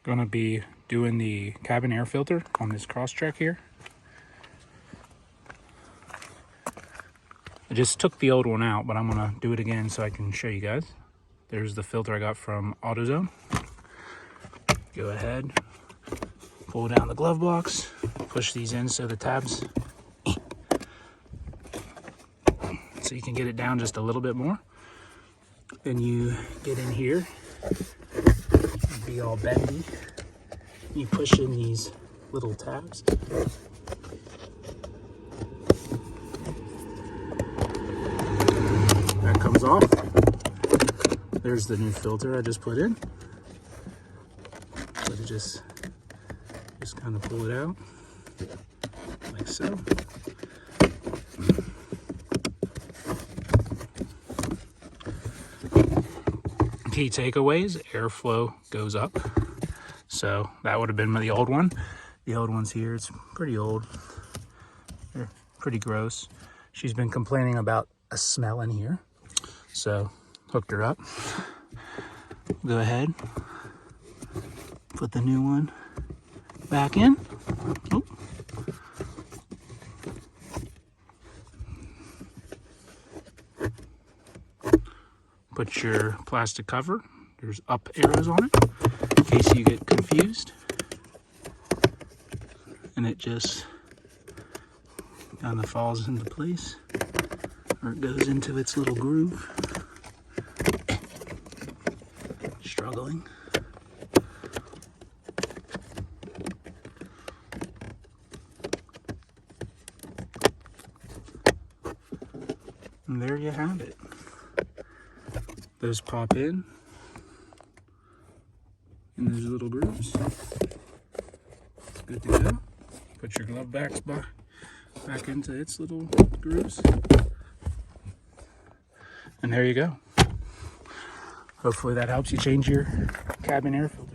Gonna be doing the cabin air filter on this Crosstrek here. I just took the old one out, but I'm gonna do it again so I can show you guys. There's the filter I got from AutoZone. Go ahead, pull down the glove box, push these in so the tabs, so you can get it down just a little bit more. Then you get in here, be all bendy. You push in these little tabs. That comes off. There's the new filter I just put in. So to just kind of pull it out like so. Key takeaways: airflow goes up. So that would have been the old one. The old one's here. It's pretty old. They're pretty gross. She's been complaining about a smell in here. So hooked her up. Go ahead. Put the new one back in. Oh. Put your plastic cover. There's up arrows on it in case you get confused. And it just kind of falls into place, or it goes into its little groove. Struggling. And there you have it. Those pop in those little grooves. Good to go. Put your glove back into its little grooves. And there you go. Hopefully that helps you change your cabin air filter.